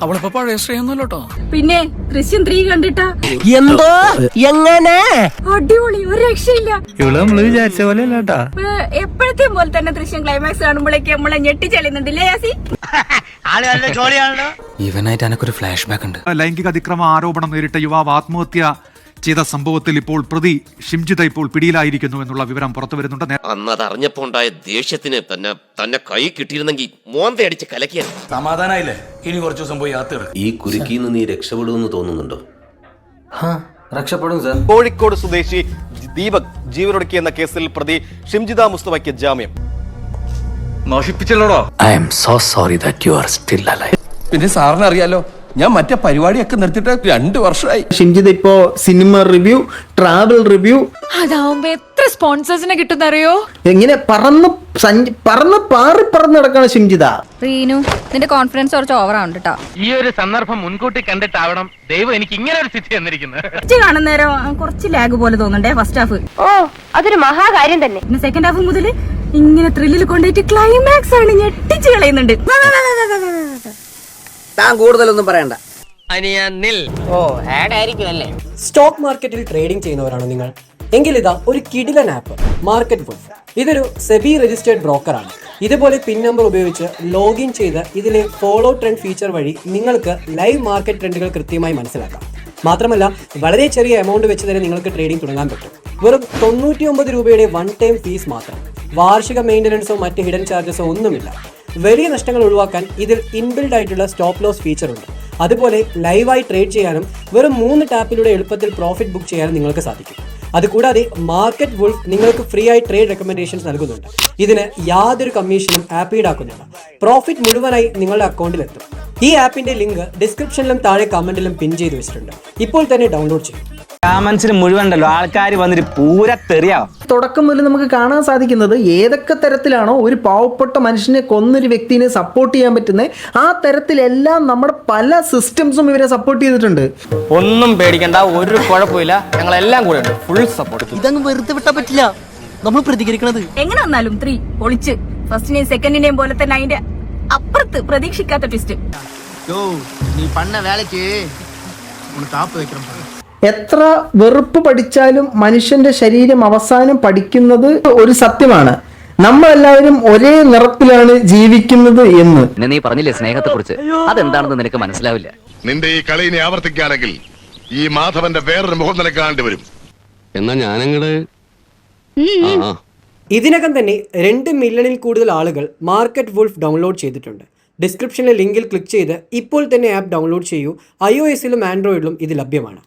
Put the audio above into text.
അവളിപ്പോ പഴയ ശ്രീയൊന്നുമല്ലോട്ടോ. പിന്നെ ദൃശ്യം 3 കണ്ടിട്ടാ എന്തോ എങ്ങനെ അടിപൊളി, ഒരു രക്ഷയില്ല. ഇവിടെ നമ്മള് വിചാരിച്ച പോലെ അല്ലാട്ടാ. എപ്പോഴത്തെ പോലെ തന്നെ ദൃശ്യം ക്ലൈമാക്സ് കാണുമ്പോഴേക്ക് നമ്മളെ ഞെട്ടിച്ചെളിയുന്നുണ്ടല്ലേ യാസി? ഇവനായിട്ട് എനക്കൊരു ഫ്ലാഷ് ബാക്ക് ഉണ്ട്. ലൈംഗിക അതിക്രമ ആരോപണം നേരിട്ട യുവാവ് ആത്മഹത്യ ചെയ്ത സംഭവത്തിൽ ഇപ്പോൾ പ്രതി ഷിംജിത ഇപ്പോൾ പിടിയിലായിരിക്കുന്നു എന്നുള്ള വിവരം പുറത്തു വരുന്നുണ്ട്. അന്ന് അത് അറിഞ്ഞപ്പോ ഉണ്ടായ ദേഷ്യത്തിന് തന്നെ കൈ കിട്ടിയിരുന്നെങ്കിൽ മോന്തയടിച്ച് കലക്കിയ സമാധാനായില്ലേ? ഇനി കുറച്ചു ദിവസം പോയി യാത്ര. ഈ കുരുക്കിന്ന് നീ രക്ഷപ്പെടുമെന്ന് തോന്നുന്നുണ്ടോ? രക്ഷപ്പെടും സാർ. കോഴിക്കോട് സ്വദേശി ദീപക് ജീവനൊടുക്കിയെന്ന കേസിൽ പ്രതി ഷിംജിത മുസ്തഫയ്ക്ക് ജാമ്യം. നശിപ്പിച്ചല്ലോടോ. I am so sorry that you are still alive. പിന്നെ സാറിന് അറിയാലോ, ഞാൻ മറ്റേ പരിപാടിയൊക്കെ നിർത്തിയിട്ട് 2 വർഷമായി. ഷിംജിത ഇപ്പോ സിനിമ റിവ്യൂ, ട്രാവൽ റിവ്യൂ, അതാവുമ്പോ എത്ര സ്പോൺസേഴ്സിനെ കിട്ടുന്നറിയോ? എങ്ങനെ പറന്ന് പറന്ന് നടക്കാണ് ഷിംജിത. റീനു, നിന്റെ കോൺഫിഡൻസ് കുറച്ച് ഓവറാണ് കേട്ടോ. ഈ ഒരു സന്ദർഭം മുൻകൂട്ടി കണ്ടിട്ടാവണം ദൈവം എനിക്ക് ഇങ്ങനെ ഒരു സ്ഥിതി തന്നിരിക്കുന്നത്. കാണുന്ന നേരം കുറച്ച് ലാഗ് പോലെ തോന്നുന്നുണ്ടേ ഫസ്റ്റ് ഹാഫ്. ഓ, അതൊരു മഹാകാര്യം തന്നെ. പിന്നെ സെക്കൻഡ് ഹാഫ് മുതൽ ഇങ്ങനെ ത്രില്ലിൽ കൊണ്ടുപോയിട്ട് ക്ലൈമാക്സ് ആണ് ഞെട്ടിച്ച് കളയുന്നുണ്ട്. താൻ കൂടുതലൊന്നും പറയണ്ട. സ്റ്റോക്ക് മാർക്കറ്റിൽ ട്രേഡിംഗ് ചെയ്യുന്നവരാണോ നിങ്ങൾ? എങ്കിൽ ഇതാ ഒരു കിടിലൻ ആപ്പ്, മാർക്കറ്റ് വുൾഫ്. ഇതൊരു സെബി രജിസ്റ്റേർഡ് ബ്രോക്കറാണ്. ഇതുപോലെ പിൻ നമ്പർ ഉപയോഗിച്ച് ലോഗിൻ ചെയ്ത് ഇതിലെ ഫോളോ ട്രെൻഡ് ഫീച്ചർ വഴി നിങ്ങൾക്ക് ലൈവ് മാർക്കറ്റ് ട്രെൻഡുകൾ കൃത്യമായി മനസ്സിലാക്കാം. മാത്രമല്ല വളരെ ചെറിയ എമൗണ്ട് വെച്ച് തന്നെ നിങ്ങൾക്ക് ട്രേഡിംഗ് തുടങ്ങാൻ പറ്റും. വെറും 99 രൂപയുടെ വൺ ടൈം ഫീസ് മാത്രം. വാർഷിക മെയിൻ്റനൻസോ മറ്റ് ഹിഡൻ ചാർജസോ ഒന്നുമില്ല. വലിയ നഷ്ടങ്ങൾ ഒഴിവാക്കാൻ ഇതിൽ ഇൻബിൽഡ് ആയിട്ടുള്ള സ്റ്റോപ്പ് ലോസ് ഫീച്ചർ ഉണ്ട്. അതുപോലെ ലൈവായി ട്രേഡ് ചെയ്യാനും വെറും 3 ടാപ്പിലൂടെ എളുപ്പത്തിൽ പ്രോഫിറ്റ് ബുക്ക് ചെയ്യാനും നിങ്ങൾക്ക് സാധിക്കും. അതുകൂടാതെ മാർക്കറ്റ് വുൾഫ് നിങ്ങൾക്ക് ഫ്രീ ആയി ട്രേഡ് റെക്കമെൻഡേഷൻസ് നൽകുന്നുണ്ട്. ഇതിന് യാതൊരു കമ്മീഷനും ആപ്പ് ഈടാക്കുന്നില്ല. പ്രോഫിറ്റ് മുഴുവനായി നിങ്ങളുടെ അക്കൗണ്ടിലെത്തും. ഈ ആപ്പിന്റെ ലിങ്ക് ഡിസ്ക്രിപ്ഷനിലും താഴെ കമന്റിലും പിൻ ചെയ്ത് വെച്ചിട്ടുണ്ട്. ഇപ്പോൾ തന്നെ ഡൗൺലോഡ് ചെയ്യും. കമന്റ്സിന് മുഴുവൻ ഉണ്ടല്ലോ ആൾക്കാർ വന്നിട്ട് പൂര തെറിയാവും. തുടക്കം മുതൽ നമുക്ക് കാണാൻ സാധിക്കുന്നത് ഏതൊക്കെ തരത്തിലാണോ ഒരു പാവപ്പെട്ട മനുഷ്യനെ കൊന്നൊരു വ്യക്തിനെ സപ്പോർട്ട് ചെയ്യാൻ പറ്റുന്നത്, ആ തരത്തിലെല്ലാം നമ്മുടെ പല സിസ്റ്റംസും ഇവരെ സപ്പോർട്ട് ചെയ്തിട്ടുണ്ട്. ഒന്നും പേടിക്കണ്ട, ഒരു കുഴപ്പമില്ല, ഞങ്ങളെല്ലാം കൂടെ ഉണ്ട്, ഫുൾ സപ്പോർട്ട്. ഇതങ്ങ് വെറുതെ വിട്ടാ പറ്റില്ല, നമ്മൾ പ്രതികരിക്കണത്. എങ്ങനെ വന്നാലും 3 പൊളിച്ച്. ഫസ്റ്റിനെയും സെക്കൻഡിനെയും പോലെ തന്നെ അതിന്റെ അപ്പുറത്ത് പ്രതീക്ഷിക്കാത്ത ട്വിസ്റ്റ്. നീ പണ്ണ വേലക്ക് താപ്പ് വെക്കണം. എത്ര വെറുപ്പ് പഠിച്ചാലും മനുഷ്യന്റെ ശരീരം അവസാനം പഠിക്കുന്നത് ഒരു സത്യമാണ്. നമ്മളെല്ലാവരും ഒരേ നിറത്തിലാണ് ജീവിക്കുന്നത് എന്ന്. നീ പറഞ്ഞില്ലേ സ്നേഹത്തെ കുറിച്ച്, അതെന്താണെന്ന് നിനക്ക് മനസ്സിലാവില്ല. നിന്റെ ഈ കളി ഇനി ആവർത്തിക്കുകയാണെങ്കിൽ ഈ മാധവന്റെ വേറൊരു മുഖം നിനക്ക് കാണേണ്ടി വരും. എന്നാ ഞാനങ്ങട് ഇതിനകം തന്നെ 2 മില്യണിൽ കൂടുതൽ ആളുകൾ മാർക്കറ്റ് വുൾഫ് ഡൗൺലോഡ് ചെയ്തിട്ടുണ്ട്. ഡിസ്ക്രിപ്ഷനിലെ ലിങ്കിൽ ക്ലിക്ക് ചെയ്ത് ഇപ്പോൾ തന്നെ ആപ്പ് ഡൗൺലോഡ് ചെയ്യൂ. iOS-ലും ആൻഡ്രോയിഡിലും ഇത് ലഭ്യമാണ്.